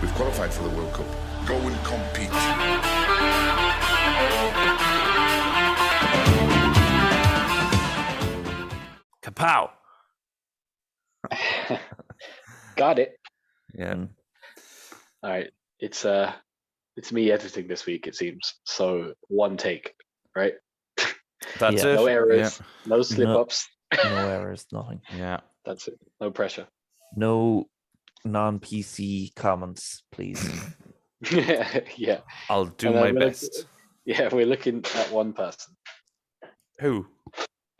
We've qualified for the World Cup. Go and compete. Kapow! Got it. Yeah. All right. It's me editing this week, it seems. So one take, right? That's it. No errors, no slip-ups. No errors, nothing. Yeah. That's it. No pressure. No non-PC comments, please. Yeah. I'll do my best. We're looking at one person. Who?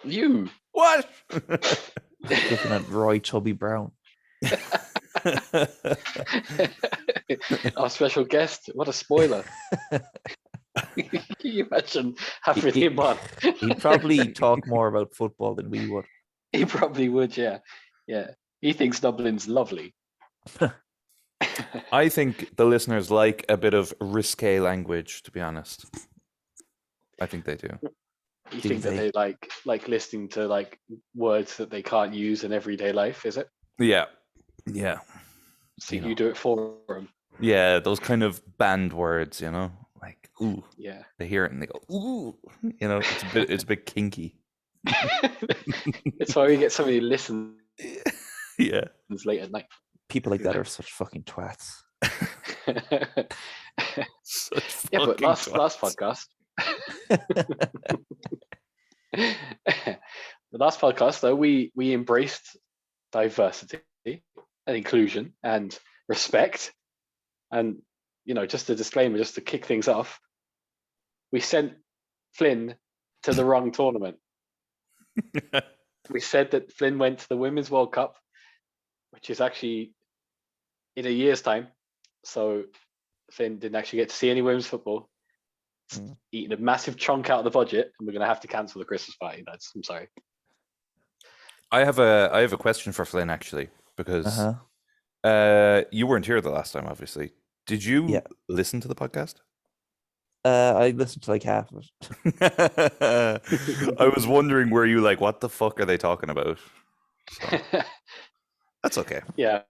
You. What? Looking at Roy Chubby Brown. Our special guest. What a spoiler. Can you imagine having him on? He'd probably talk more about football than we would. He probably would, yeah. Yeah. He thinks Dublin's lovely. I think the listeners like a bit of risque language, to be honest. I think they do. You think that they like listening to like words that they can't use in everyday life, is it? Yeah. Yeah. So you do it for them. Yeah, those kind of banned words, you know? Like, ooh. Yeah. They hear it and they go, ooh. You know, it's a bit kinky. It's why we get somebody who listens late at night. People like that are such fucking twats. But last podcast. The last podcast, though, we embraced diversity and inclusion and respect. And, you know, just a disclaimer, just to kick things off, we sent Flynn to the wrong tournament. We said that Flynn went to the Women's World Cup, which is actually in a year's time. So Flynn didn't actually get to see any women's football. Eating a massive chunk out of the budget, and we're going to have to cancel the Christmas party, lads. I'm sorry. I have a question for Flynn, actually, because you weren't here the last time, obviously. Did you listen to the podcast? I listened to like half of it. I was wondering, were you like, what the fuck are they talking about? So, that's okay. Yeah.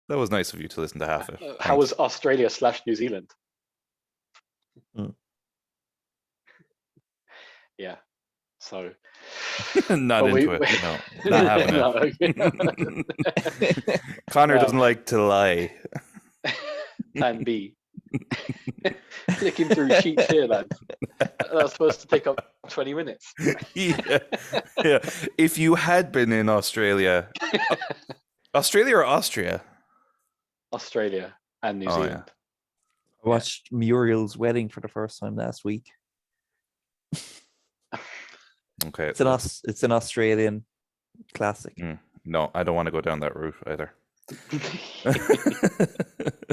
That was nice of you to listen to half of it. How was Australia/New Zealand? Yeah. So not into it. No, not having it. Conor doesn't like to lie. Plan B. Flicking through sheets here, lads. That's supposed to take up 20 minutes. Yeah. If you had been in Australia, Australia or Austria? Australia and New Zealand. Yeah. I watched Muriel's wedding for the first time last week. Okay. It's an Australian classic. No, I don't want to go down that route either.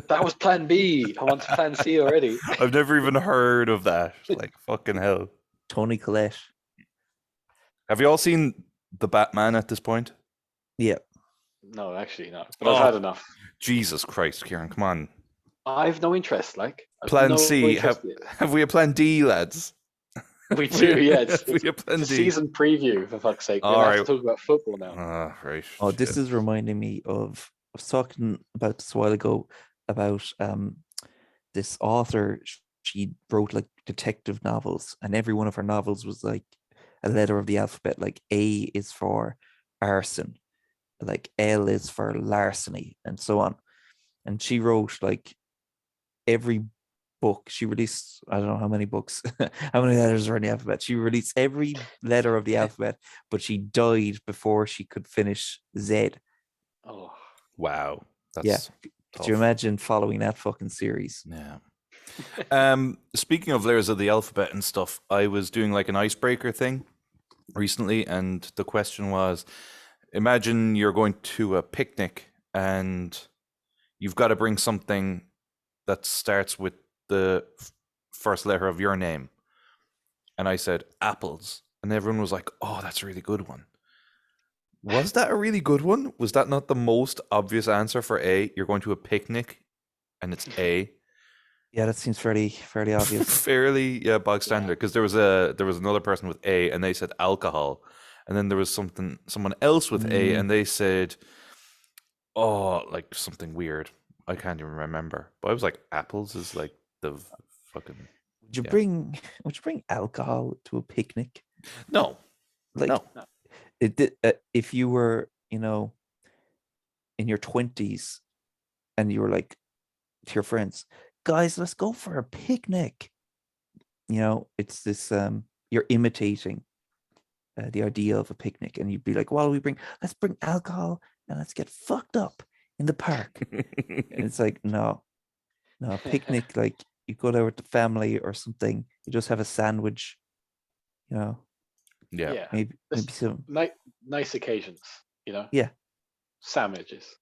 That was plan B. I want to plan C already. I've never even heard of that. Like, fucking hell. Tony Collette. Have you all seen The Batman at this point? Yeah. No, actually not. But I've had enough. Jesus Christ, Kieran, come on. I've no interest, like. Plan C. Have we a plan D, lads? We do, yes. We have plan D. Season preview, for fuck's sake. We're have to talk about football now. Right. Oh, this is reminding me of, I was talking about this a while ago about this author. She wrote like detective novels, and every one of her novels was like a letter of the alphabet. Like A is for arson, like L is for larceny, and so on. And she wrote like every book. She released, I don't know how many books, how many letters are in the alphabet. She released every letter of the alphabet, but she died before she could finish Z. Oh, wow. That's Could you imagine following that fucking series? Yeah. Speaking of layers of the alphabet and stuff, I was doing like an icebreaker thing recently, and the question was, imagine you're going to a picnic and you've got to bring something that starts with the first letter of your name. And I said apples, and everyone was like, oh, that's a really good one. Was that a really good one? Was that not the most obvious answer for A? You're going to a picnic and it's A. Yeah, that seems fairly obvious. Fairly bog standard, because there was another person with A and they said alcohol, and then there was someone else with A and they said, oh, like something weird. I can't even remember. But I was like, apples is like the fucking Would you Yeah. bring alcohol to a picnic? no. Like No. if you were, in your 20s and you were like to your friends, guys, let's go for a picnic. It's this you're imitating the idea of a picnic, and you'd be like, well, let's bring alcohol and let's get fucked up in the park. And it's like, no, picnic, like you go there with the family or something, you just have a sandwich, Yeah. maybe Just some nice occasions, Yeah. Sandwiches.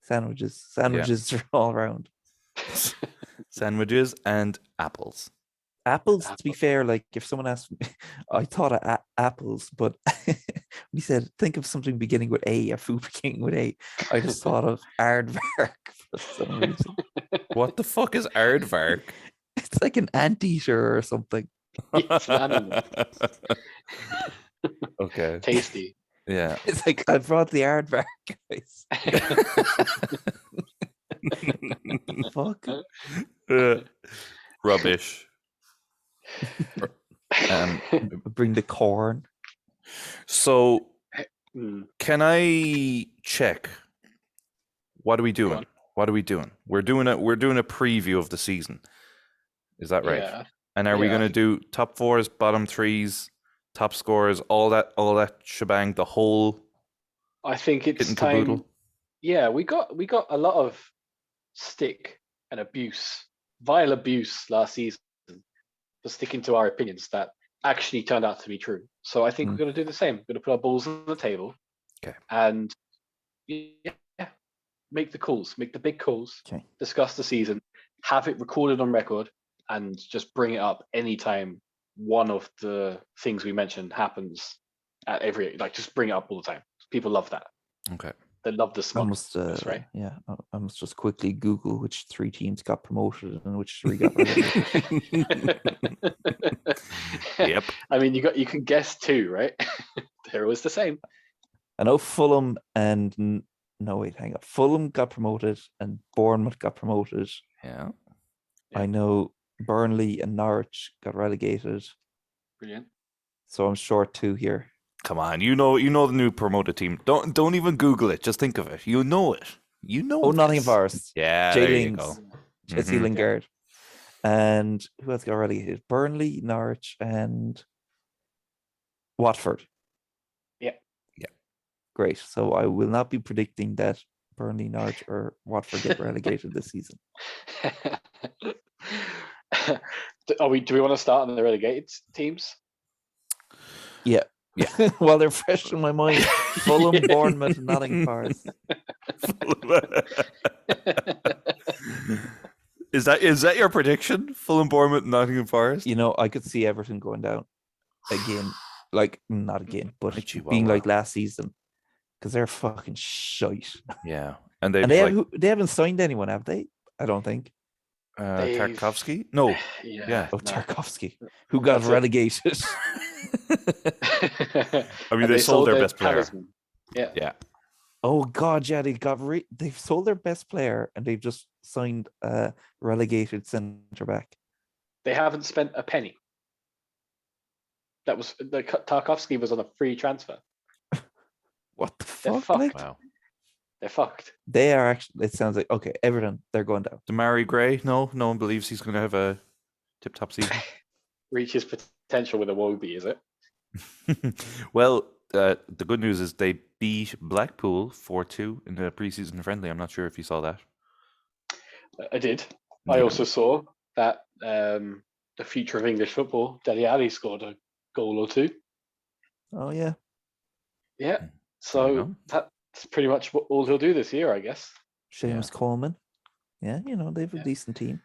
Sandwiches are all around. Sandwiches and apples. Apples, to be Apples. fair, like if someone asked me, I thought of apples, but when he said, think of something beginning with A, a food beginning with A, I just thought of aardvark for some reason. What the fuck is aardvark? It's like an anteater or something. It's an animal. Okay. Tasty. Yeah. It's like, I brought the aardvark, guys. Fuck. Rubbish. Bring the corn. So Mm, can I check? What are we doing? on. What are we doing? We're doing a preview of the season. Is that right? Yeah. And are we Yeah, I going to do top fours, bottom threes, top scores, all that shebang, the whole I think kit it's and time. caboodle? Yeah, we got a lot of stick and vile abuse last season for sticking to our opinions that actually turned out to be true. So I think we're going to do the same. We're going to put our balls on the table. Okay. And make the calls, make the big calls, Okay. discuss the season, have it recorded on record, and just bring it up anytime one of the things we mentioned happens at just bring it up all the time. People love that. Okay. They love the I smug. must, right? I must just quickly Google which 3 teams got promoted and which 3 got relegated. Yep. I mean, you can guess 2, right? They're always the same. I know Fulham and no, wait, hang on. Fulham got promoted and Bournemouth got promoted. Yeah. Yeah. I know Burnley and Norwich got relegated. Brilliant. So I'm short 2 here. Come on, you know the new promoted team. Don't even Google it. Just think of it. You know it. You know. Oh, Nottingham this. Forest. Yeah, Jay there you Lings, go. Jesse Mhm. Lingard. And who else got relegated? Burnley, Norwich, and Watford. Yeah. Yeah. Great. So I will not be predicting that Burnley, Norwich, or Watford get relegated this season. Do we want to start on the relegated teams? Yeah. Yeah. While they're fresh in my mind. Fulham, Bournemouth, and Nottingham Forest. Is that your prediction? Fulham, Bournemouth, Nottingham Forest? I could see Everton going down again. Like, not again, but Like Chihuahua. being like last season. Because they're fucking shite. Yeah. And they've And they, like they haven't signed anyone, have they? I don't think. Tarkovsky? No. Yeah. Oh, Tarkovsky, who got That's it. relegated. I mean, they sold their best player. talisman. Yeah. Yeah. Oh God, yeah, they've sold their best player and they've just signed a relegated centre back. They haven't spent a penny. Tarkovsky was on a free transfer. What the They're fuck? fucked. Like, Wow. They're fucked. they are actually. It sounds like okay. Everton, they're going down. Damari Gray? No one believes he's going to have a tip-top season. Reach his potential with a Wobie, is it? Well, the good news is they beat Blackpool 4-2 in the preseason friendly. I'm not sure if you saw that. I did. I Yeah. also saw that the future of English football, Dele Alli, scored a goal or 2. Oh yeah. Yeah. There you So go. that's pretty much all he'll do this year, I guess. Seamus Coleman. Yeah, they have a Yeah. decent team.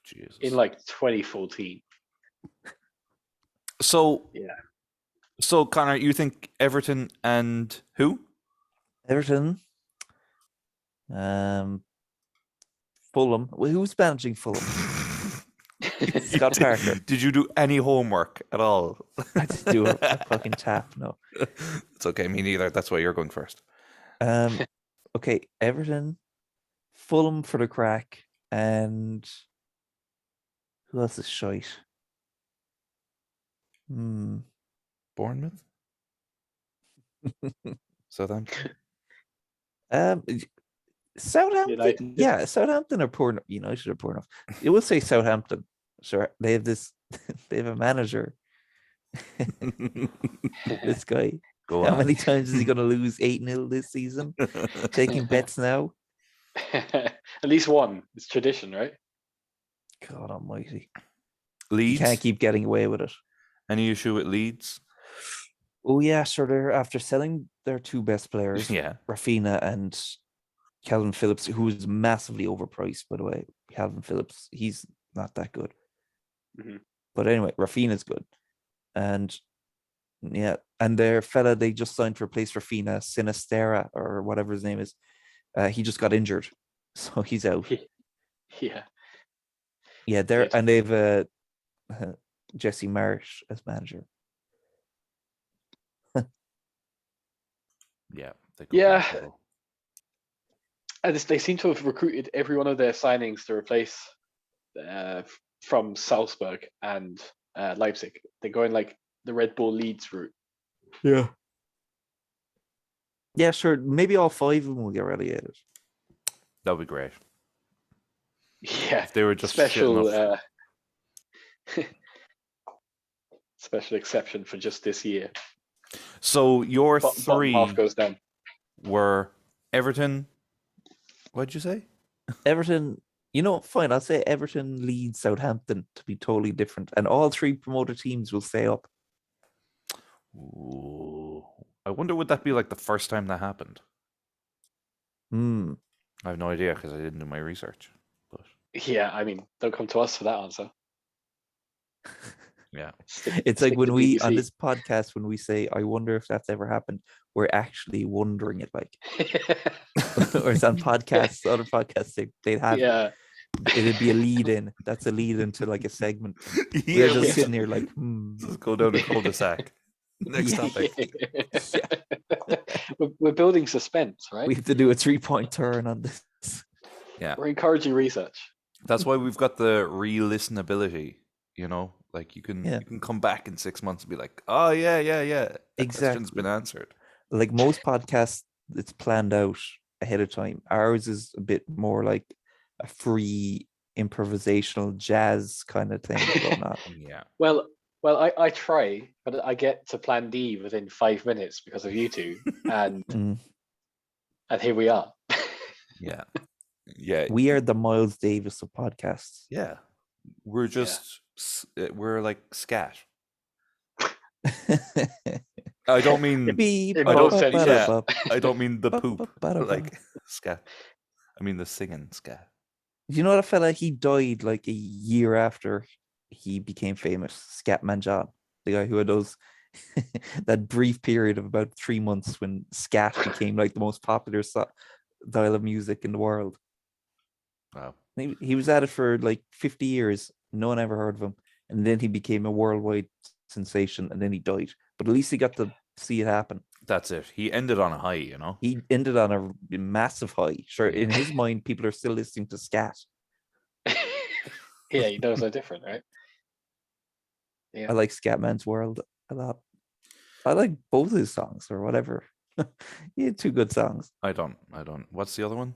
Jesus. In like 2014. So Yeah. So Conor, you think Everton and who? Everton. Fulham. Well, who's managing Fulham? Scott Parker. Did you do any homework at all? I just do a fucking tap. No. It's okay, me neither. That's why you're going first. Okay, Everton, Fulham for the crack, and who else is shite? Bournemouth, Southampton. Um, Southampton, United. yeah, Southampton are poor. United are poor enough. You will say Southampton. Sure, they have this. They have a manager. This guy. Go How on. many times is he going to lose 8-0 this season? Taking bets now. At least one. It's tradition, right? God Almighty, Leeds. you can't keep getting away with it. Any issue with Leeds? Oh yeah, sure. They're after selling their two best players, Yeah. Rafinha and Calvin Phillips, who is massively overpriced, by the way. Calvin Phillips, he's not that good. Mhm. But anyway, Rafinha's good. And yeah, and their fella they just signed to replace Rafinha, Sinistera, or whatever his name is. He just got injured. So he's out. Yeah. Yeah, Good. and they've Jesse Marsh as manager. Yeah. They could be in Yeah. trouble. And they seem to have recruited every one of their signings to replace from Salzburg and Leipzig. They're going like the Red Bull Leeds route. Yeah. Yeah, sure. Maybe all 5 of them will get relegated. That would be great. Yeah. If they were just shit Special enough. special exception for just this year. So your Bottom three half goes down. were Everton. What'd you say? Everton, fine. I'll say Everton, Leeds, Southampton to be totally different. And all 3 promoted teams will stay up. Ooh. I wonder would that be like the first time that happened? Hmm. I have no idea because I didn't do my research. But Yeah, I mean, don't come to us for that answer. yeah. It's like Stick when to we on BBC. this podcast, when we say, I wonder if that's ever happened, we're actually wondering it, like. Or it's on podcasts, other podcasts, they'd have Yeah. it'd be a lead in. That's a lead into like a segment. We're Yeah, just we sitting here like, just go down a cul-de-sac. Next Yeah. topic. We're building suspense, right? We have to do a 3-point turn on this. Yeah. We're encouraging research. That's why we've got the re-listenability, like you can Yeah. you can come back in 6 months and be like, oh yeah. That question's Exactly. been answered. Like most podcasts, it's planned out ahead of time. Ours is a bit more like a free improvisational jazz kind of thing going on. Yeah. Well, I try, but I get to plan D within 5 minutes because of you two, and Mm. here we are. Yeah. Yeah. We are the Miles Davis of podcasts. Yeah. We're just we're like scat. I don't mean Beep, In ba- both ba- senses. ba- yeah, ba- I don't mean the ba- poop ba- ba- ba- like scat. I mean the singing scat. You know that fella? He died like a year after he became famous. Scatman John, the guy who had those that brief period of about 3 months when scat became like the most popular style of music in the world. Wow. He was at it for like 50 years. No one ever heard of him, and then he became a worldwide sensation, and then he died. But at least he got to see it happen. That's it. He ended on a high, He ended on a massive high. Sure, in his mind, people are still listening to scat. Yeah, those are different, right? Yeah. I like Scatman's World a lot. I like both his songs or whatever. He had 2 good songs. I don't. What's the other one?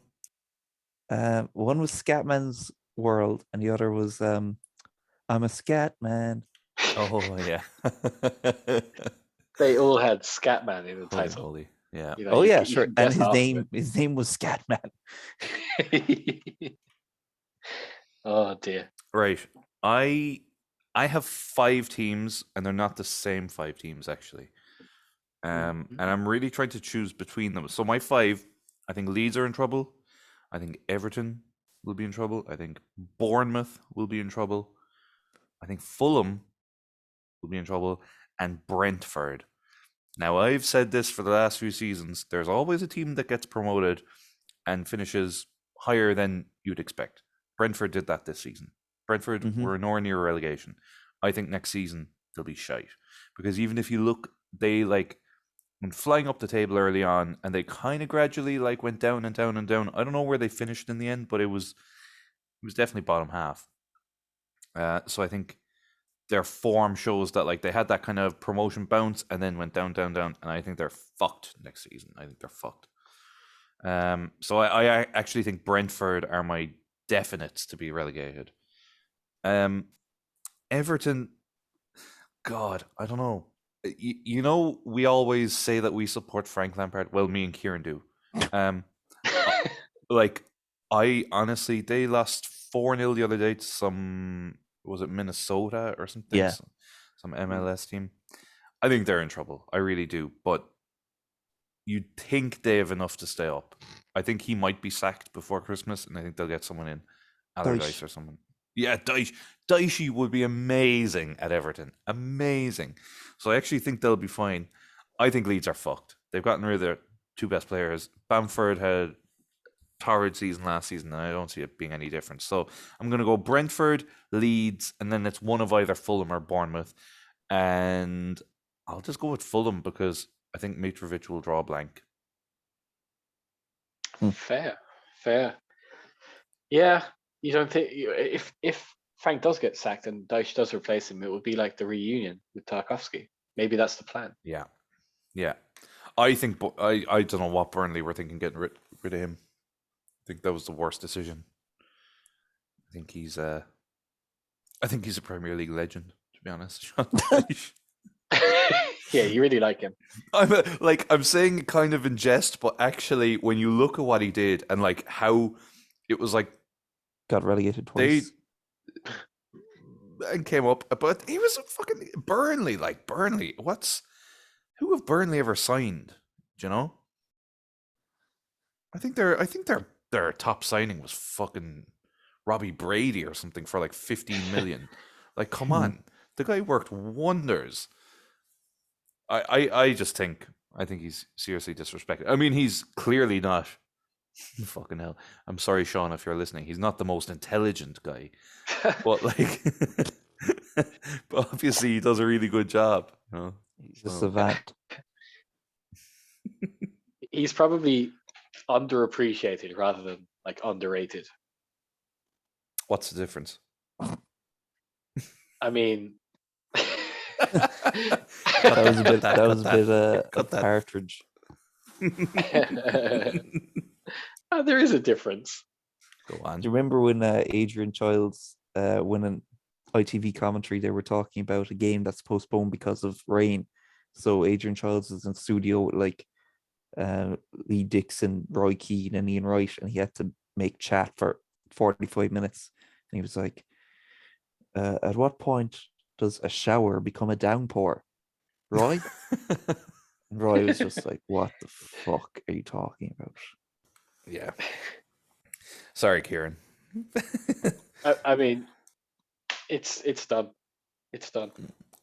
One was Scatman's World, and the other was I'm a Scat Man. Oh yeah. They all had Scatman in the title. Holy. Yeah. You know, Oh you yeah, can- you sure. can And guess his half of name was Scatman. it. Oh dear. Right. I have 5 teams, and they're not the same 5 teams actually. And I'm really trying to choose between them. So my 5, I think Leeds are in trouble. I think Everton will be in trouble. I think Bournemouth will be in trouble. I think Fulham will be in trouble, and Brentford. Now, I've said this for the last few seasons. There's always a team that gets promoted and finishes higher than you'd expect. Brentford did that this season. Brentford were nowhere near relegation. I think next season they'll be shite. Because even if you look, they went flying up the table early on, and they kind of gradually like went down and down and down. I don't know where they finished in the end, but it was definitely bottom half. So I think their form shows that like they had that kind of promotion bounce and then went down, down, down, and I think they're fucked next season. I think they're fucked. So I actually think Brentford are my definites to be relegated. Everton, God, I don't know. You know, we always say that we support Frank Lampard. Well, me and Kieran do. Like, I honestly, they lost 4-0 the other day to some, was it Minnesota or something? Yeah. Some MLS team. I think they're in trouble. I really do. But you'd think they have enough to stay up. I think he might be sacked before Christmas, and I think they'll get someone in. Allardyce or someone. Yeah, Dicey would be amazing at Everton. Amazing. So I actually think they'll be fine. I think Leeds are fucked. They've gotten rid of their two best players. Bamford had torrid season last season, and I don't see it being any different. So I'm going to go Brentford, Leeds, and then it's one of either Fulham or Bournemouth. And I'll just go with Fulham because I think Mitrovic will draw a blank. Fair. Yeah, you don't think if Frank does get sacked and Dyche does replace him, it would be like the reunion with Tarkowski. Maybe that's the plan. Yeah. I think I don't know what Burnley were thinking getting rid of him. I think that was the worst decision. I think he's a Premier League legend, to be honest. Yeah, you really like him. I'm saying it kind of in jest, but actually, when you look at what he did and like how it was like Got relegated twice. And came up, but he was a fucking Burnley. Like Burnley, who have Burnley ever signed? Do you know? I think their top signing was fucking Robbie Brady or something for like 15 million. Like, come on, the guy worked wonders. I think he's seriously disrespected. I mean, he's clearly not. Fucking hell. I'm sorry, Sean, if you're listening. He's not the most intelligent guy. But like but obviously he does a really good job. You know? He's a savant. He's probably underappreciated rather than like underrated. What's the difference? I mean, That was a bit of partridge. There is a difference. Go on. Do you remember when Adrian Childs when an ITV commentary they were talking about a game that's postponed because of rain? So Adrian Childs was in studio with like Lee Dixon, Roy Keane, and Ian Wright, and he had to make chat for 45 minutes. And he was like, "At what point does a shower become a downpour, Roy?" And Roy was just like, "What the fuck are you talking about?" Yeah. Sorry, Kieran. I mean, it's done. It's done.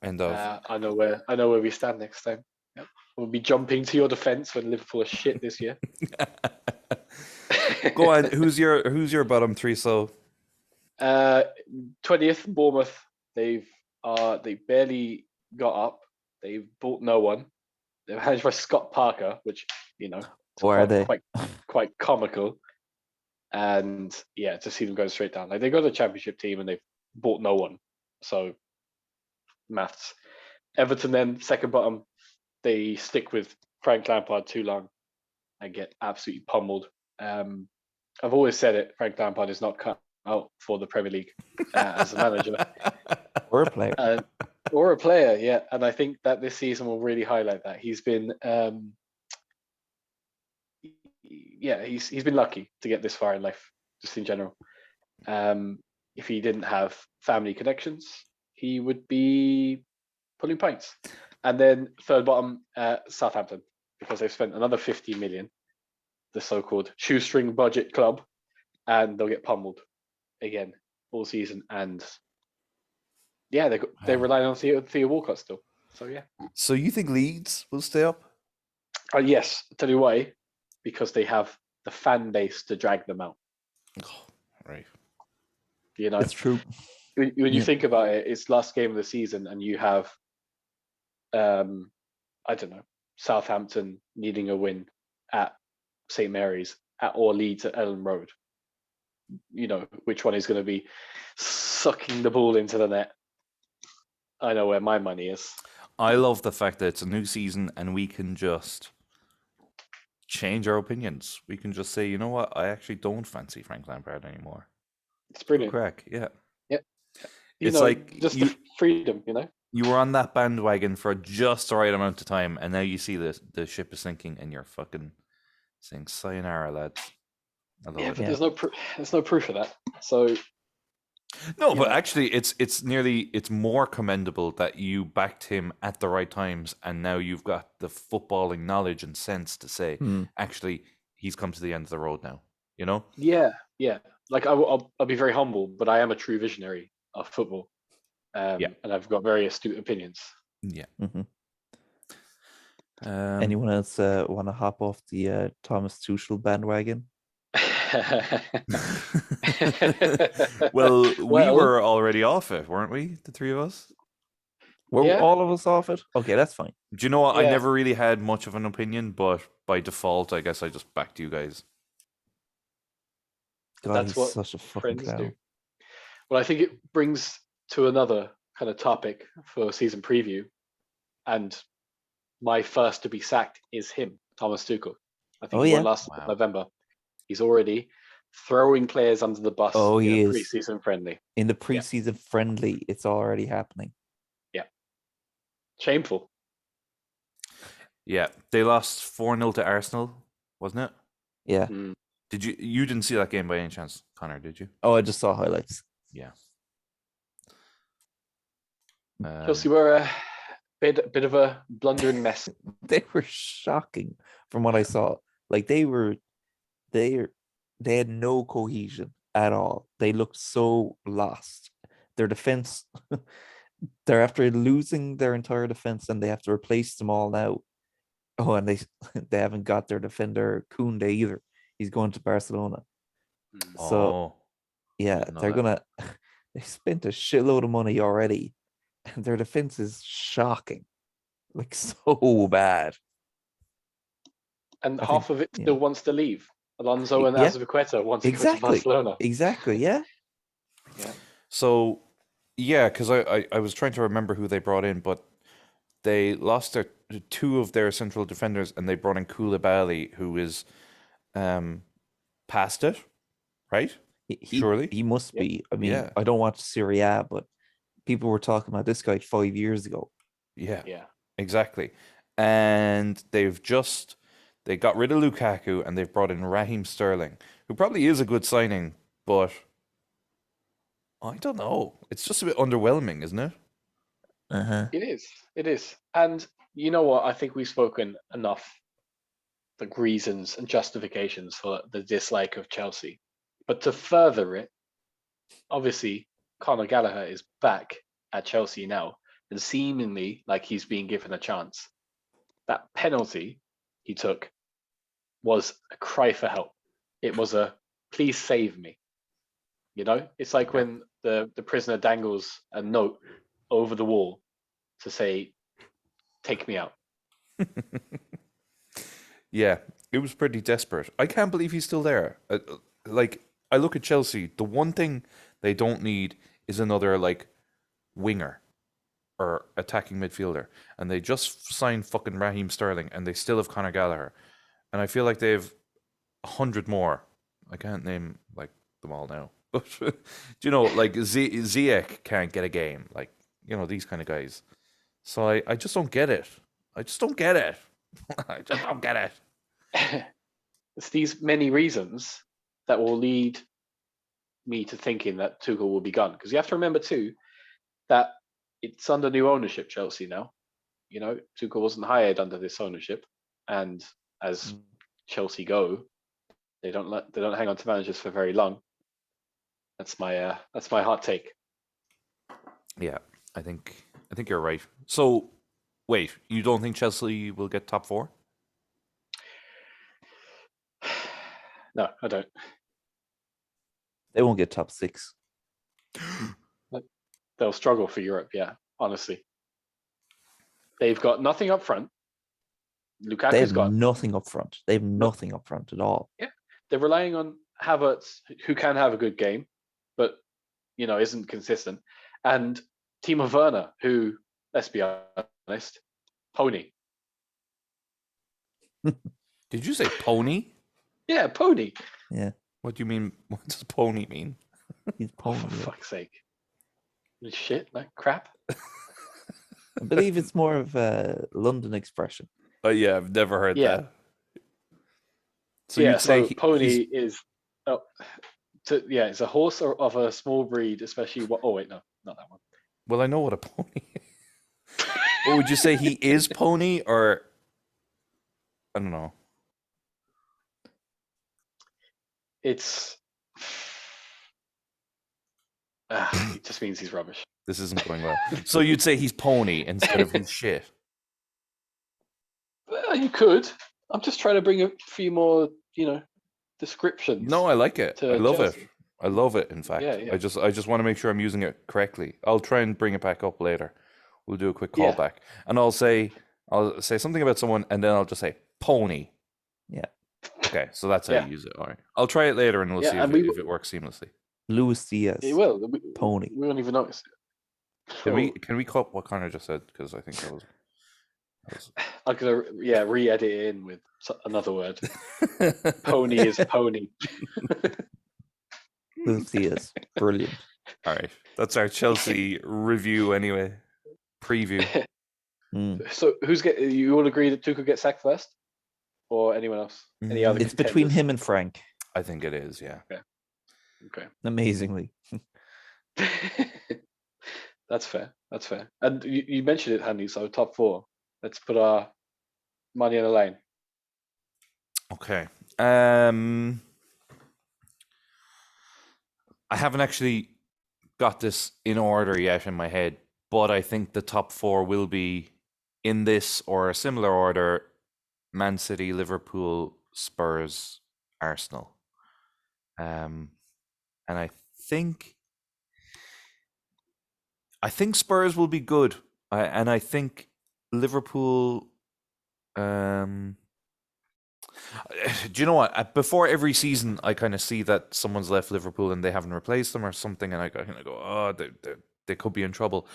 End of. I know where we stand next time. Yep. We'll be jumping to your defense when Liverpool are shit this year. Go on. Who's your bottom three? So 20th Bournemouth. They barely got up. They've bought no one. They're managed by Scott Parker, which Or are they? quite comical. And yeah, to see them go straight down. Like they got a championship team and they've bought no one. So maths. Everton then second bottom. They stick with Frank Lampard too long and get absolutely pummeled. I've always said it. Frank Lampard is not cut out for the Premier League as a manager Or a player. or a player. Yeah, and I think that this season will really highlight that. He's been he's been lucky to get this far in life, just in general. If he didn't have family connections, he would be pulling pints. And then third bottom, Southampton, because they've spent another 50 million, the so-called shoestring budget club, and they'll get pummeled again all season. And yeah, they're relying on Theo Walcott still. So yeah. So you think Leeds will stay up? Yes, I'll tell you why. Because they have the fan base to drag them out. Oh, right. It's true. When you think about it, it's last game of the season, and you have, I don't know, Southampton needing a win at St Mary's or Leeds at Ellen Road. Which one is going to be sucking the ball into the net? I know where my money is. I love the fact that it's a new season and we can just change our opinions. We can just say, you know what, I actually don't fancy Frank Lampard anymore. It's brilliant. Crack, yeah. Yeah. It's like just the freedom, You were on that bandwagon for just the right amount of time, and now you see the ship is sinking, and you're fucking saying sayonara, lads. I love Yeah, it. but there's no proof of that. So No, but actually, it's more commendable that you backed him at the right times, and now you've got the footballing knowledge and sense to say, actually, he's come to the end of the road now. Yeah. Like I'll be very humble, but I am a true visionary of football, and I've got very astute opinions. Yeah. Anyone else want to hop off the Thomas Tuchel bandwagon? Well, we were already off it, weren't we? The three of us. Were all of us off it? Okay, that's fine. Do you know what? Yeah. I never really had much of an opinion, but by default, I guess I just backed you guys. God, That's he's what such a fucking friends clown. do. Well, I think it brings to another kind of topic for season preview, and my first to be sacked is him, Thomas Tuchel. I think he won last November. He's already throwing players under the bus he in a is. pre-season friendly. In the pre-season friendly, it's already happening. Yeah. Shameful. Yeah, they lost 4-0 to Arsenal, wasn't it? Yeah. Did you didn't see that game by any chance, Conor, did you? Oh, I just saw highlights. Yeah. Chelsea were a bit of a blundering mess. They were shocking from what I saw. Like they had no cohesion at all. They looked so lost. Their defense, they're after losing their entire defense and they have to replace them all now. Oh, and they haven't got their defender Koundé either. He's going to Barcelona. So yeah, they're gonna. They spent a shitload of money already, and their defense is shocking, like so bad. And half of it still wants to leave. Alonso and Azpilicueta want to go to Barcelona. Exactly, yeah. So, yeah, because I was trying to remember who they brought in, but they lost two of their central defenders, and they brought in Koulibaly, who is past it, right? Surely he must be. I mean, I don't watch Serie A, but people were talking about this guy 5 years ago. Yeah, exactly. And they got rid of Lukaku and they've brought in Raheem Sterling, who probably is a good signing, but I don't know. It's just a bit underwhelming, isn't it? It is. And you know what? I think we've spoken enough the reasons and justifications for the dislike of Chelsea. But to further it, obviously, Conor Gallagher is back at Chelsea now and seemingly like he's being given a chance. That penalty he took was a cry for help. It was a please save me. It's like when the prisoner dangles a note over the wall to say, take me out. Yeah, it was pretty desperate. I can't believe he's still there. I look at Chelsea, the one thing they don't need is another winger or attacking midfielder, and they just signed fucking Raheem Sterling, and they still have Conor Gallagher, and I feel like they've 100 more. I can't name them all now, but Ziyech can't get a game, these kind of guys. So I just don't get it. I just don't get it. I just don't get it. It's these many reasons that will lead me to thinking that Tuchel will be gone. Because you have to remember too that it's under new ownership, Chelsea now. Tuchel wasn't hired under this ownership, and as Chelsea go, they don't hang on to managers for very long. That's my hot take. Yeah, I think you're right. So, wait, you don't think Chelsea will get top 4? No, I don't. They won't get top 6. They'll struggle for Europe, yeah, honestly. They've got nothing up front. They Lukaku's have gone. nothing up front. They have nothing up front at all. They're relying on Havertz, who can have a good game, but isn't consistent, and Timo Werner, who, let's be honest, pony. Did you say pony? Yeah, pony. Yeah, What do you mean? What does pony mean? he's Oh, pony. for Yeah. fuck's sake. Shit, like crap. I believe it's more of a London expression. Yeah, I've never heard Yeah. that. So Yeah, you'd say so pony he's is, it's a horse of a small breed, especially. Oh wait, no, not that one. well, I know what a pony is. But would you say he is pony or I don't know. It's. It just means he's rubbish. This isn't going well. So you'd say he's pony instead of he's shit. Well, you could. I'm just trying to bring a few more, descriptions. No, I like it. to I love Chelsea. it. I love it. In fact, Yeah. I just want to make sure I'm using it correctly. I'll try and bring it back up later. We'll do a quick Yeah. callback, and I'll say something about someone, and then I'll just say pony. Yeah. Okay, so that's how Yeah. you use it. All right, I'll try it later, and we'll Yeah, see and if it works seamlessly. Luis Diaz. It will. Pony. We won't even notice it. Can we cut what Conor just said? Because I think that was. I'm gonna re-edit it in with another word. Pony is pony. Luis Diaz. Brilliant. All right, that's our Chelsea review anyway. Preview. Mm. So you all agree that Tuchel gets sacked first, or anyone else? Any other? It's between contenders? him and Frank, I think it is. Yeah. Okay. amazingly. That's fair. That's fair. And you mentioned it, Handy. So top four. Let's put our money on the line. Okay. I haven't actually got this in order yet in my head, but I think the top four will be in this or a similar order: Man City, Liverpool, Spurs, Arsenal. And I think Spurs will be good, and I think Liverpool. Do you know what? Before every season, I kind of see that someone's left Liverpool and they haven't replaced them or something, and I kind of go, "Oh, they could be in trouble."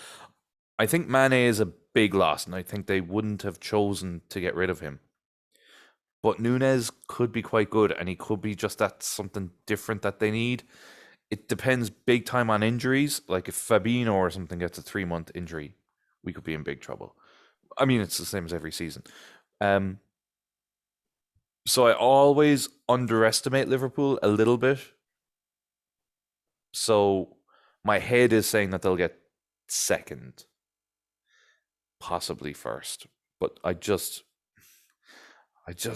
I think Mane is a big loss, and I think they wouldn't have chosen to get rid of him. But Nunez could be quite good, and he could be just that something different that they need. It depends big time on injuries. Like if Fabinho or something gets a 3-month injury, we could be in big trouble. I mean, it's the same as every season. So I always underestimate Liverpool a little bit. So my head is saying that they'll get second, possibly first. But I just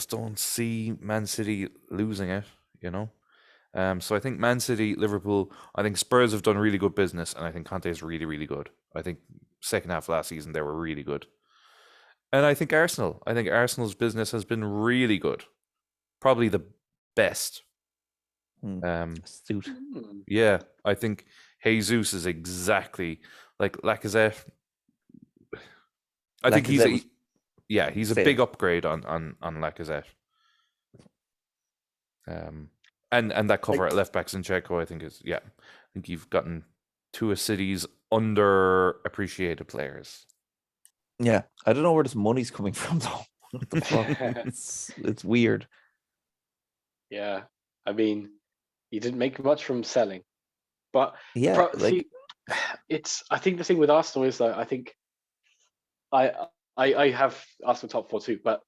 don't see Man City losing it, So I think Man City, Liverpool, I think Spurs have done really good business, and I think Conte is really, really good. I think second half of last season they were really good. And I think Arsenal's business has been really good. Probably the best. Astute. Yeah, I think Jesus is exactly like Lacazette. I think he's a big upgrade on Lacazette. And that cover at left back Zinchenko, I think you've gotten two of City's underappreciated players. Yeah, I don't know where this money's coming from though. What the fuck? It's weird. Yeah, I mean, he didn't make much from selling, but Yeah, I think the thing with Arsenal is that I think I have Arsenal top four too, but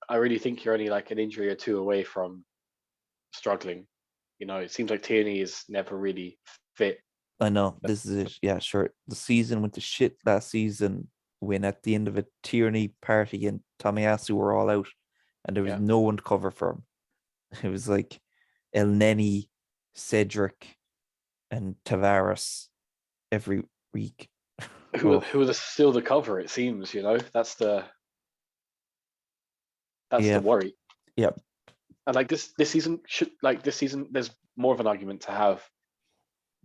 I really think you're only like an injury or two away from struggling. It seems like Tierney is never really fit. I know this is it. Yeah, sure. The season went to shit last season when at the end of it, Tierney, Partey, and Tomiyasu were all out, and there was no one to cover for him. It was like El Neni, Cedric, and Tavares every week. Who are still the cover? It seems that's the worry. Yeah, and like this season there's more of an argument to have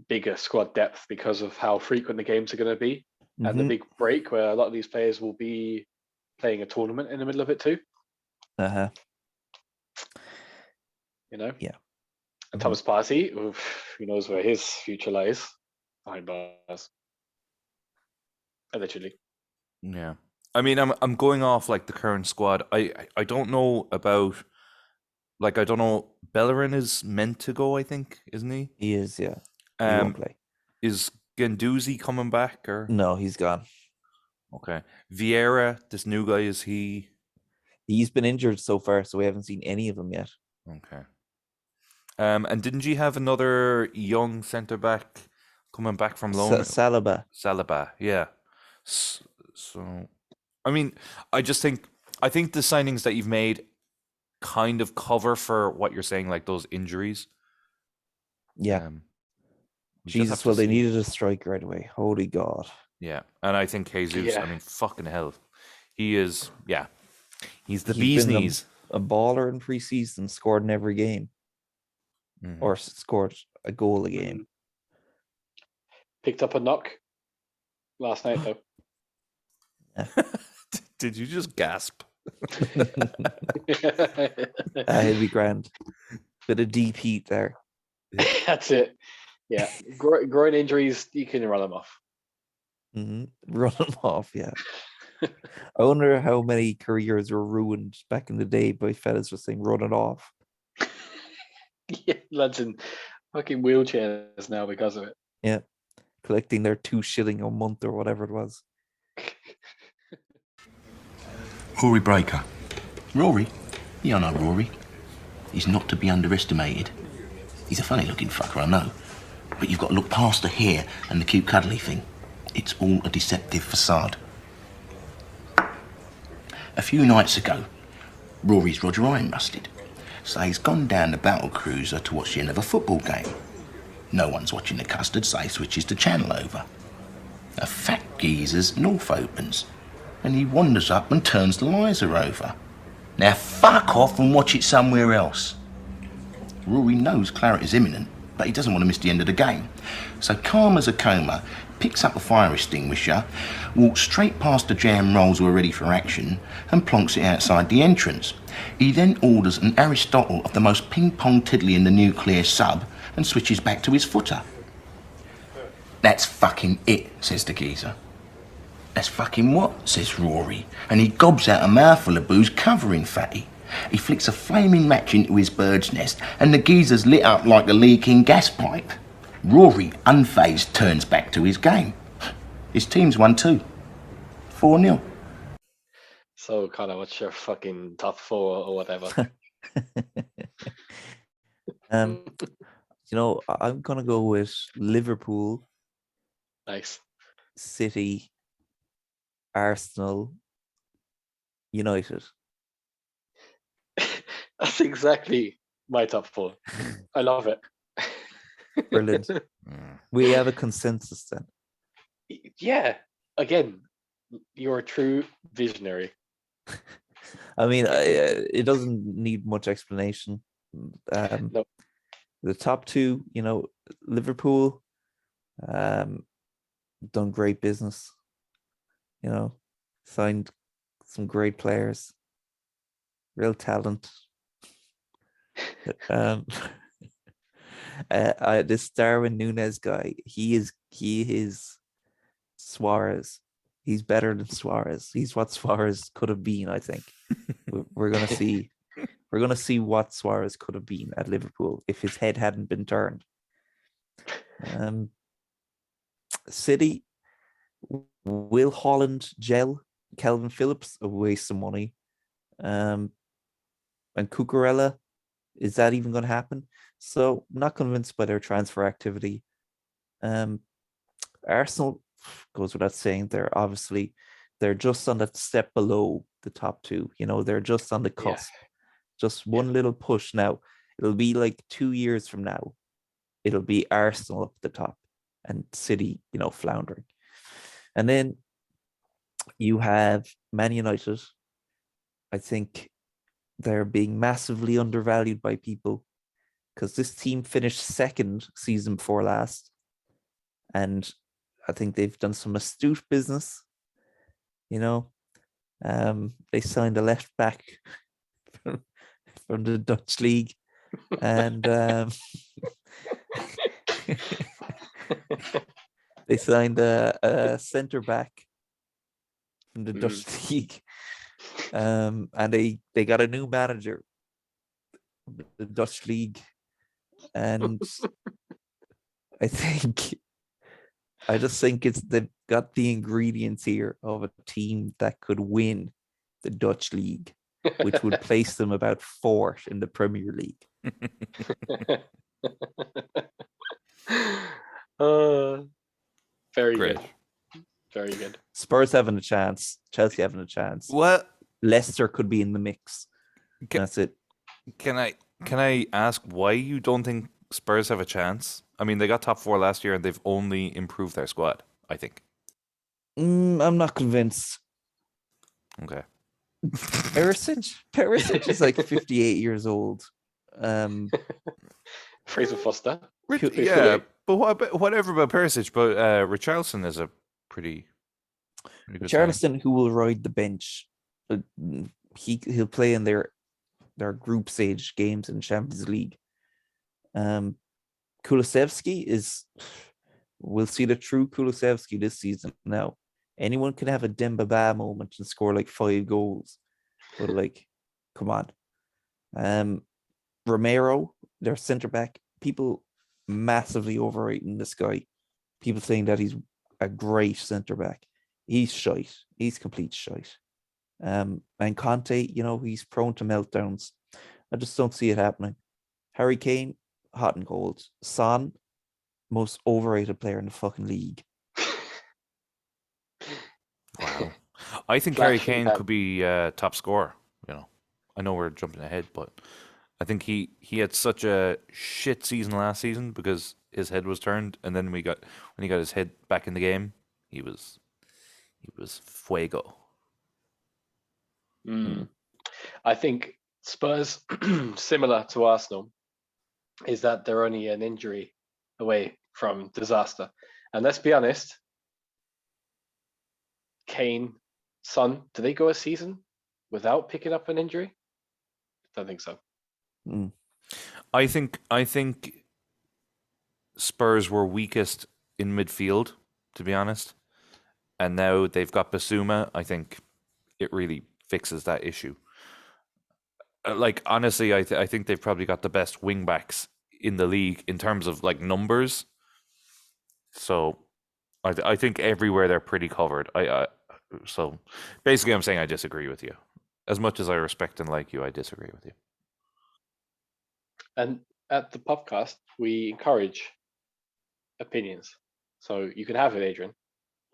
bigger squad depth because of how frequent the games are going to be, and the big break where a lot of these players will be playing a tournament in the middle of it too. Uh-huh. You know. Yeah. And Mhm. Thomas Partey, who knows where his future lies behind bars. Allegedly. Yeah. I mean, I'm going off like the current squad. I don't know about I don't know. Bellerin is meant to go, I think, isn't he? He is, yeah. He won't play. Is Guendouzi coming back or No, he's gone. okay? Vieira, this new guy, is he He's been injured so far, so we haven't seen any of them yet. okay? And didn't you have another young centre back coming back from loan? Saliba. Saliba, yeah. So, I mean, I think the signings that you've made kind of cover for what you're saying, like those injuries. Yeah. You just have Jesus, to well, they see. needed a strike right away. Holy God. Yeah, and I think Jesus. Yeah. I mean, fucking hell, he is. Yeah, he's the He's bee's been knees. a baller in preseason, scored in every game, Mhm. or scored a goal a game. Picked up a knock last night though. Did you just gasp? He'll be grand. Bit of deep heat there. That's it. Yeah, groin injuries, you can run them off. Run him off, yeah. I wonder how many careers were ruined back in the day by fellas just saying run it off. Yeah, lads in fucking wheelchairs now because of it. Yeah. Collecting their 2 shilling a month or whatever it was. Rory Breaker. Rory? Yeah, I know Rory. He's not to be underestimated. He's a funny looking fucker, I know. But you've got to look past the hair and the cute cuddly thing. It's all a deceptive facade. A few nights ago, Rory's Roger Ryan busted. So he's gone down the battle cruiser to watch the end of a football game. No one's watching the custard, so he switches the channel over. A fat geezer's North opens, and he wanders up and turns the Liza over. Now fuck off and watch it somewhere else. Rory knows claret is imminent, but he doesn't want to miss the end of the game. So calm as a coma, picks up a fire extinguisher, walks straight past the jam rolls who are ready for action, and plonks it outside the entrance. He then orders an Aristotle of the most ping-pong tiddly in the nuclear sub, and switches back to his footer. That's fucking it, says the geezer. That's fucking what, says Rory, and he gobs out a mouthful of booze covering Fatty. He flicks a flaming match into his bird's nest, and the geezer's lit up like a leaking gas pipe. Rory, unfazed, turns back to his game. His team's won too. 4-0. So, Conor, what's your fucking top 4 or whatever? I'm gonna go with Liverpool, Nice. City, Arsenal, United. That's exactly my top 4. I love it. Brilliant. We have a consensus then. Yeah. Again, you're a true visionary. I mean, it doesn't need much explanation. No. The top 2, Liverpool, done great business. Signed some great players, real talent. This Darwin Núñez guy, he is Suarez. He's better than Suarez. He's what Suarez could have been, I think. We're gonna see. We're gonna see what Suarez could have been at Liverpool if his head hadn't been turned. City, will Holland gel? Calvin Phillips, a waste of money. And Cucurella, is that even going to happen? So, not convinced by their transfer activity. Arsenal goes without saying. They're just on that step below the top 2. They're just on the cusp. Just one little push now. It'll be like 2 years from now. It'll be Arsenal up the top and City, floundering. And then you have Man United. I think they're being massively undervalued by people because this team finished second season before last. And I think they've done some astute business. They signed a left back from the Dutch league, and they signed a centre back from the Dutch league, and they got a new manager, the Dutch league, and I just think they've got the ingredients here of a team that could win the Dutch league, which would place them about fourth in the Premier League. Very Great. good. Very good. Spurs having a chance, Chelsea having a chance. What Leicester could be in the mix. Ca- That's it. can I ask why you don't think Spurs have a chance? I mean, they got top 4 last year and they've only improved their squad, I think. I'm not convinced. Okay. Perisic is like 58 years old. Fraser Foster. Yeah, but whatever about Perisic, but Richarlison is a pretty good signing. Charleston, who will ride the bench, he'll play in their group stage games in Champions League. Kulusevski we'll see the true Kulusevski this season now. Anyone can have a Demba Ba moment and score like 5 goals, but like, come on. Romero, their centre back, people massively overrating this guy. People saying that he's a great centre back. He's shite. He's complete shite. And Conte, he's prone to meltdowns. I just don't see it happening. Harry Kane, hot and cold. Son, most overrated player in the fucking league. Wow. I think Harry Kane could be top scorer. I know we're jumping ahead, but I think he had such a shit season last season because his head was turned, and then when he got his head back in the game, he was fuego. I think Spurs, similar to Arsenal, is that they're only an injury away from disaster. And let's be honest, Kane, Son, do they go a season without picking up an injury? I don't think so. I think Spurs were weakest in midfield, to be honest, and now they've got Basuma. I think it really fixes that issue. Like, honestly, I think they've probably got the best wing backs in the league in terms of like numbers. So I think everywhere they're pretty covered. So basically I'm saying I disagree with you. As much as I respect and like you, I disagree with you. And at the PUPcast, we encourage opinions. So you can have it, Adrian,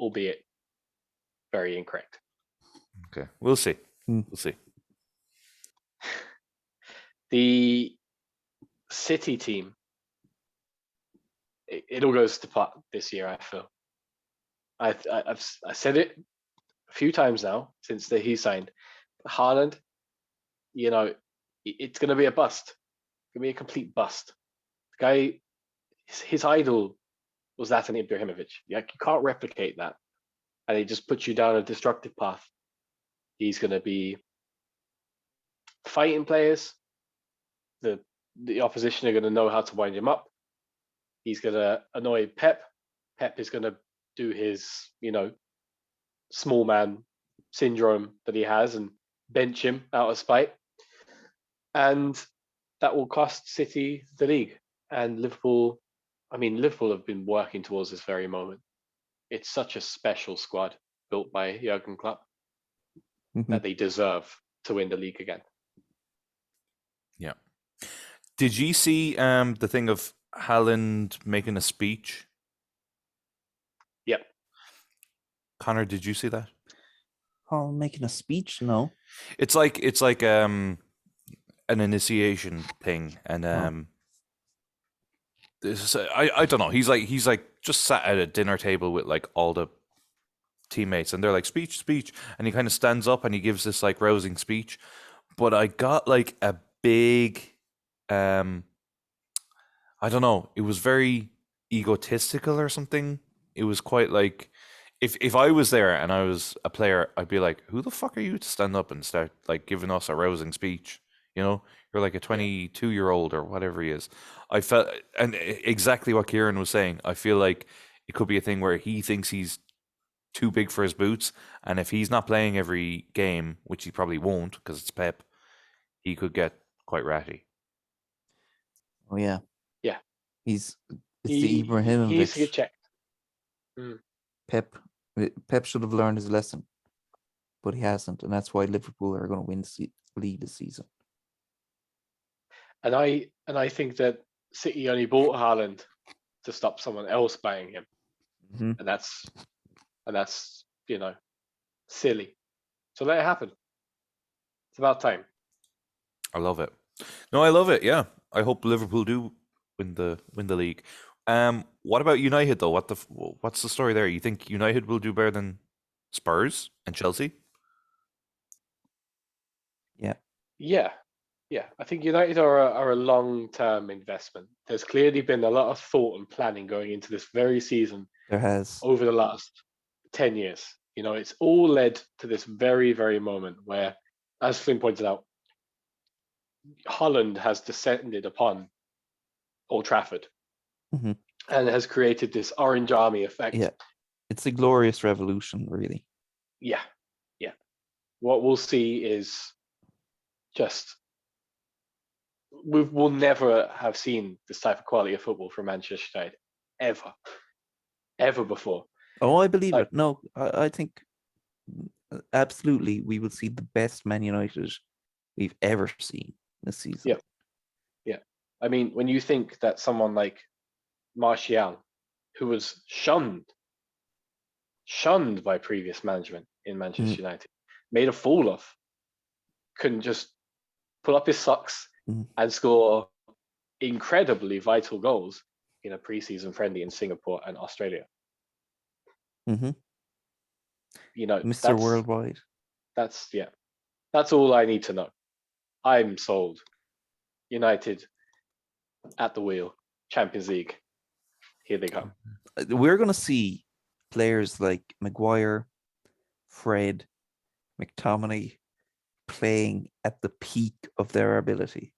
albeit very incorrect. Okay, we'll see. We'll see. The City team, it all goes to pot this year, I feel. I've said it a few times now since he signed. Haaland, it's going to be a bust. It's going to be a complete bust. The guy, his idol was Zlatan Ibrahimovic. You can't replicate that. And he just puts you down a destructive path. He's going to be fighting players. The opposition are going to know how to wind him up. He's going to annoy Pep. Pep is going to do his, small man syndrome that he has and bench him out of spite. And that will cost City the league. And Liverpool have been working towards this very moment. It's such a special squad built by Jurgen Klopp that they deserve to win the league again. Yeah. Did you see the thing of Haaland making a speech? Yep. Conor, did you see that? Oh, making a speech? No. It's like an initiation thing, and I don't know. He's like just sat at a dinner table with like all the teammates, and they're like speech, and he kind of stands up and he gives this like rousing speech. But I got like a big, I don't know. It was very egotistical or something. It was quite like, if I was there and I was a player, I'd be like, who the fuck are you to stand up and start like giving us a rousing speech? You know, you're like a 22-year-old or whatever he is. I felt, and exactly what Kieran was saying. I feel like it could be a thing where he thinks he's too big for his boots, and if he's not playing every game, which he probably won't because it's Pep, he could get quite ratty. Oh yeah. Yeah. It's the He needs to get Ibrahimovic. checked. Pep should have learned his lesson, but he hasn't, and that's why Liverpool are going to win the league this season. And I think that City only bought Haaland to stop someone else buying him, Mhm. and that's silly. So let it happen. It's about time. I love it. No, I love it. Yeah, I hope Liverpool do win the league. What about United though? What's the story there? You think United will do better than Spurs and Chelsea? Yeah. Yeah. I think United are a long-term investment. There's clearly been a lot of thought and planning going into this very season There has. over the last 10 years. It's all led to this very, very moment where, as Flynn pointed out, Holland has descended upon Old Trafford Mhm. and has created this Orange Army effect. Yeah. It's a glorious revolution, really. Yeah. What we'll see is just we'll never have seen this type of quality of football from Manchester United ever before. Oh, I believe Like- it. No, I think absolutely we will see the best Man United we've ever seen this season. Yeah. I mean, when you think that someone like Martial, who was shunned by previous management in Manchester United, made a fool of, couldn't just pull up his socks and score incredibly vital goals in a preseason friendly in Singapore and Australia. Mm-hmm. Mr. Worldwide. That's all I need to know. I'm sold. United at the wheel, Champions League. Here they come. We're going to see players like Maguire, Fred, McTominay playing at the peak of their ability.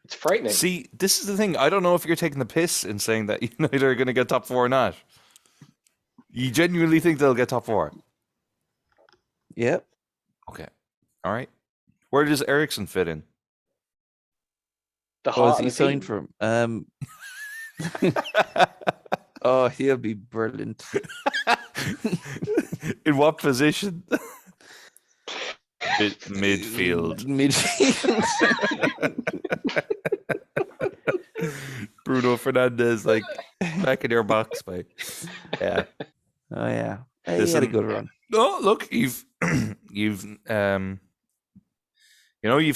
It's frightening. See, this is the thing. I don't know if you're taking the piss in saying that United are going to get top four or not. You genuinely think they'll get top four? Yep. Okay. All right. Where does Ericsson fit in? The Oh, heart is he of the signed team. for him? Oh, he'll be brilliant. In what position? Midfield. Midfield. Bruno Fernandes, like back in your box, mate. Yeah. Oh yeah. He had a Listen, good run. No, look, you've you've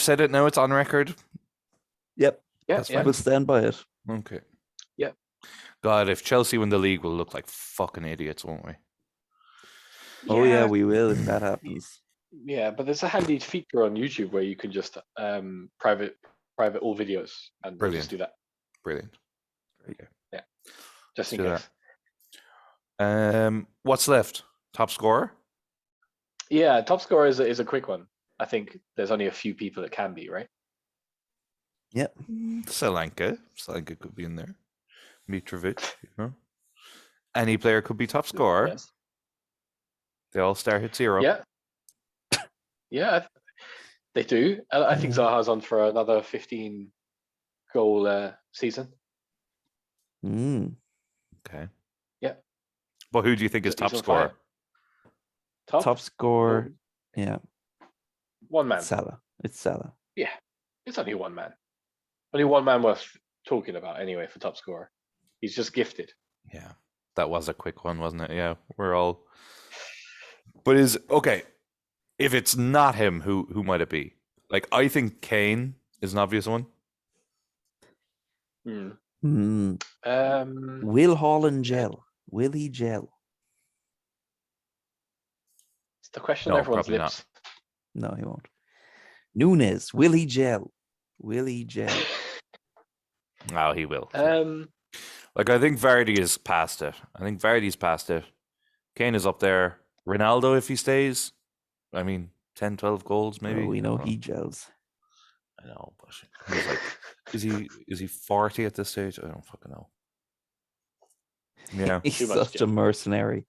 said it now. It's on record. Yep. Yeah, That's yeah. fine. We'll stand by it. Okay. Yeah. God, if Chelsea win the league, we'll look like fucking idiots, won't we? Oh yeah, we will if that happens. Yeah, but there's a handy feature on YouTube where you can just private all videos and we'll just Brilliant. do that. Brilliant. Just in do case. What's left? Top scorer? Yeah, top scorer is a quick one. I think there's only a few people that can be, right? Yep. Solanke. Solanke could be in there. Mitrovic, Any player could be top scorer. Yes. They all start at 0. Yeah. Yeah, they do. I think Zaha's on for another 15 goal season. Okay. Yeah. But who do you think is He's top on scorer? fire. Top scorer. Yeah. One man. Salah. It's Salah. Yeah, it's only one man. Only one man worth talking about anyway for top scorer. He's just gifted. Yeah. That was a quick one, wasn't it? Yeah. We're all. But if it's not him, who might it be? Like, I think Kane is an obvious one. Will It's Haaland gel? Will he gel? the question No, on everyone's probably lips. No, he won't. Nunes, will he gel? Will he gel? Oh, he will. Not. I think Vardy is past it. I think Vardy's past it. Kane is up there. Ronaldo, if he stays. I mean, 10, 12 goals maybe. Oh, we know I don't he gels. I know, but he's like, is he 40 at this stage? I don't fucking know. Yeah. He's Too much such a mercenary.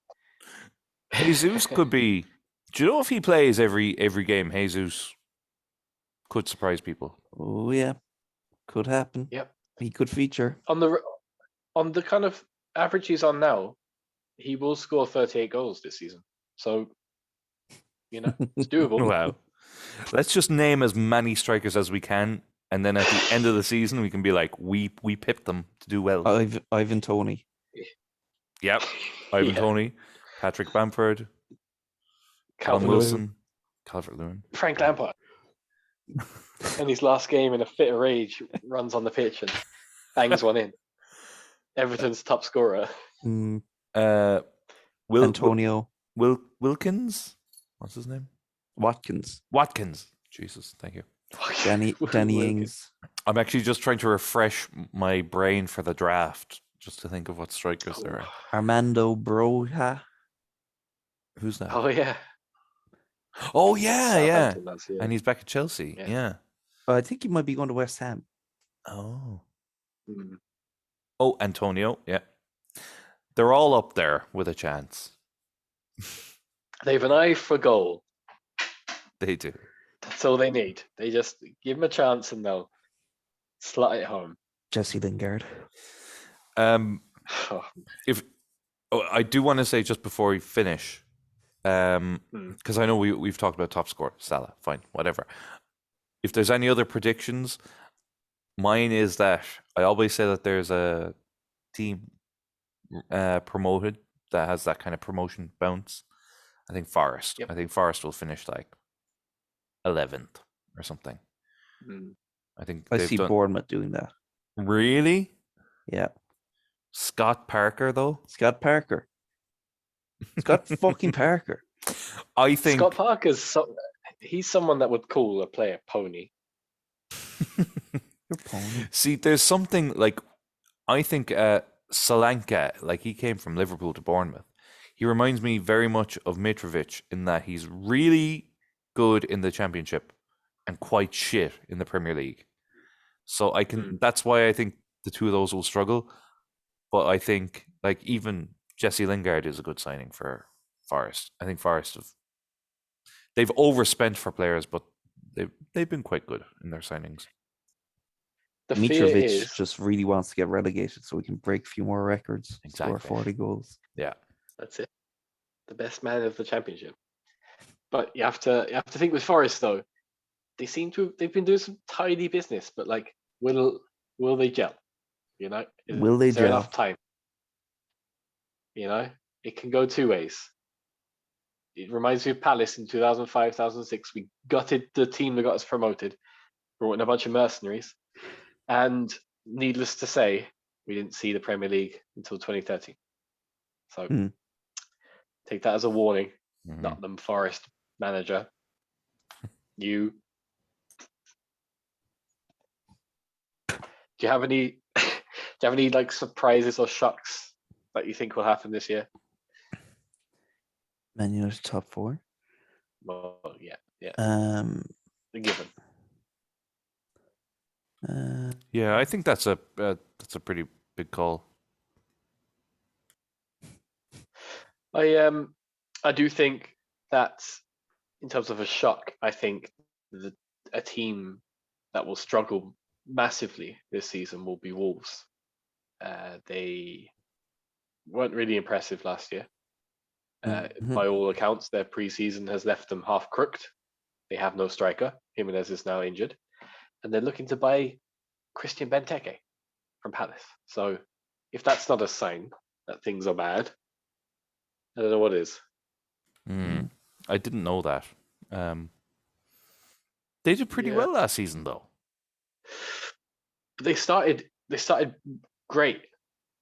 Jesus could be. Do you know if he plays every game? Jesus could surprise people. Oh yeah, could happen. Yep. He could feature. On the kind of average he's on now, he will score 38 goals this season. So, it's doable. Wow. Let's just name as many strikers as we can, and then at the end of the season, we can be like, we pipped them to do well. Ivan Toney. Yep. Ivan Yeah. Toney, Patrick Bamford, Callum Calvert-Lewin, Wilson, Calvert-Lewin. Frank Lampard. In his last game, in a fit of rage, runs on the pitch and bangs one in. Everton's top scorer. Mm, Antonio. Antonio Wilkins? What's his name? Watkins. Watkins. Jesus, thank you. Danny Ings. I'm actually just trying to refresh my brain for the draft, just to think of what strikers there are. Armando Broja. Who's that? Oh yeah. Oh yeah, yeah. Southampton, that's it. And he's back at Chelsea. Yeah. Yeah. I think he might be going to West Ham. Oh. Mm. Oh, Antonio. Yeah. They're all up there with a chance. They have an eye for goal. They do. That's all they need. They just give them a chance and they'll slot it home. Jesse Lingard. Oh, I do want to say just before we finish, because I know we've talked about top scorer, Salah. Fine, whatever. If there's any other predictions, mine is that I always say that there's a team promoted that has that kind of promotion bounce. I think Forest. Yep. I think Forest will finish like 11th or something. I think I they've see done... Bournemouth doing that. Really? Yeah. Scott Parker, though? Scott Parker. Scott fucking Parker. I think... Scott Parker's he's someone that would call a player pony. Your pony. See, there's something like... I think Solanke, like he came from Liverpool to Bournemouth. He reminds me very much of Mitrovic in that he's really good in the Championship and quite shit in the Premier League. So I can... That's why I think the two of those will struggle. But I think like even Jesse Lingard is a good signing for Forest. I think Forest they've overspent for players, but they've been quite good in their signings. The fear Mitrovic is just really wants to get relegated so he can break a few more records. Exactly. Score 40 goals. Yeah. that's it. The best man of the Championship. But you have to think with Forest though. They've been doing some tidy business, but like will they gel? Will they is there gel? enough time? It can go two ways. It reminds me of Palace in 2005, 2006. We gutted the team that got us promoted, brought in a bunch of mercenaries, and needless to say, we didn't see the Premier League until 2013. So take that as a warning. Nottingham Forest manager. Do you have any like surprises or shocks that you think will happen this year? Man United top 4. Well, yeah. The given. Yeah, I think that's a pretty big call. I do think that in terms of a shock, I think a team that will struggle massively this season will be Wolves. They weren't really impressive last year. By all accounts, their pre-season has left them half crooked. They have no striker. Jimenez is now injured. And they're looking to buy Christian Benteke from Palace. So if that's not a sign that things are bad, I don't know what is. I didn't know that. They did pretty well last season, though. But they started great,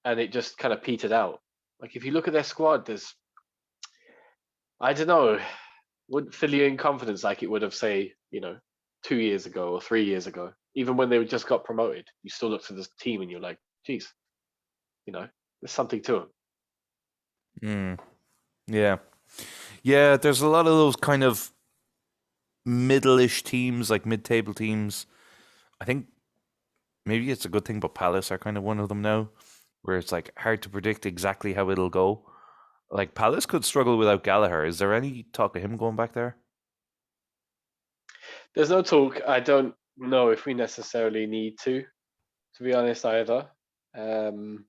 and it just kind of petered out. Like if you look at their squad, I don't know, wouldn't fill you in confidence like it would have, say, 2 years ago or 3 years ago. Even when they just got promoted, you still look to this team and you're like, geez, there's something to them. Yeah. Yeah, there's a lot of those kind of middle-ish teams, like mid-table teams. I think maybe it's a good thing, but Palace are kind of one of them now, where it's like hard to predict exactly how it'll go. Like Palace could struggle without Gallagher. Is there any talk of him going back there? There's no talk. I don't know if we necessarily need to be honest, either. And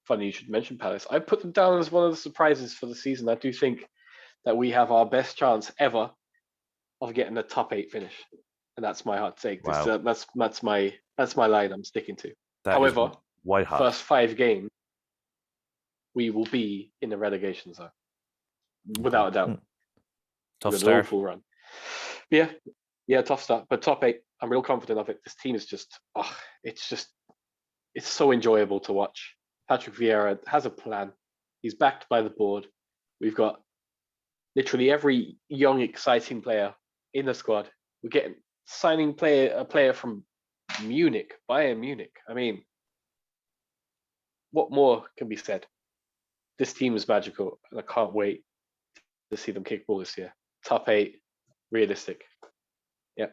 funny you should mention Palace. I put them down as one of the surprises for the season. I do think that we have our best chance ever of getting a top 8 finish, and that's my hot take. Wow. That's my line I'm sticking to. That is However, white hot. first 5 games, we will be in the relegation zone, without a doubt. Tough With an start. awful run. Yeah, tough start. But top 8, I'm real confident of it. This team is just, it's so enjoyable to watch. Patrick Vieira has a plan. He's backed by the board. We've got literally every young, exciting player in the squad. We're getting signing a player from Munich, Bayern Munich. I mean, what more can be said? This team is magical, and I can't wait to see them kick ball this year. Top 8, realistic. Yeah.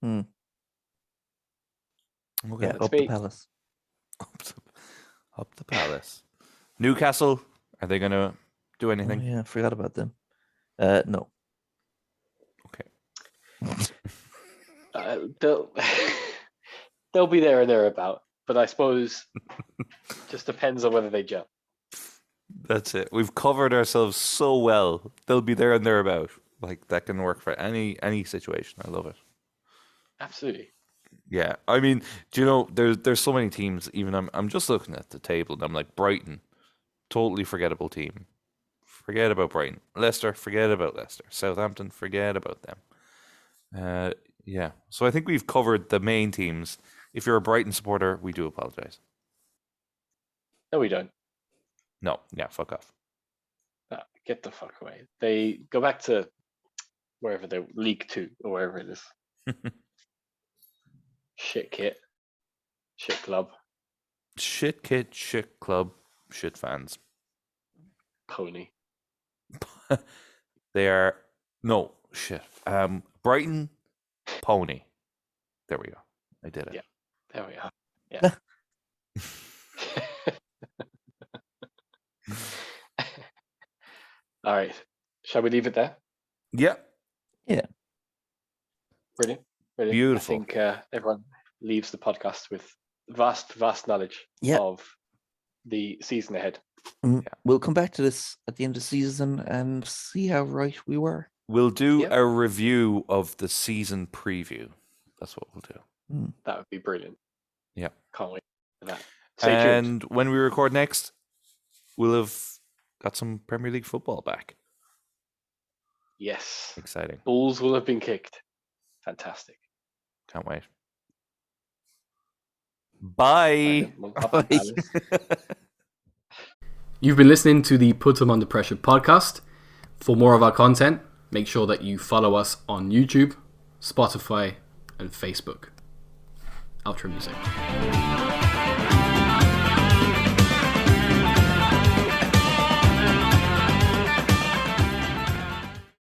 Okay. Yeah, That's up me. the Palace. Up the Palace. Newcastle, are they going to do anything? Oh, yeah, I forgot about them. No. Okay. They'll be there or thereabout, but I suppose just depends on whether they gel. That's it. We've covered ourselves so well. They'll be there and thereabout. Like that can work for any situation. I love it. Absolutely. Yeah, I mean, do you know there's so many teams. Even I'm just looking at the table and I'm like Brighton, totally forgettable team. Forget about Brighton. Leicester, forget about Leicester. Southampton, forget about them. Yeah. So I think we've covered the main teams. If you're a Brighton supporter, we do apologize. No, we don't. No, yeah, fuck off. Get the fuck away. They go back to wherever they League 2 or wherever it is. Shit kit. Shit club. Shit kid, shit club, shit fans. Pony. They are no shit. Brighton Pony. There we go. I did it. Yeah. There we are. Yeah. All right. Shall we leave it there? Yeah. Brilliant. Beautiful. I think everyone leaves the podcast with vast knowledge Yeah. of the season ahead. We'll come back to this at the end of the season and see how right we were. We'll do Yep. a review of the season preview. That's what we'll do. That would be brilliant. Yeah. Can't wait for that. Stay tuned. And when we record next, we'll have got some Premier League football back. Yes. Exciting. Balls will have been kicked. Fantastic. Can't wait. Bye. You've been listening to the Put 'em Under Pressure podcast. For more of our content, make sure that you follow us on YouTube, Spotify, and Facebook. Outro music.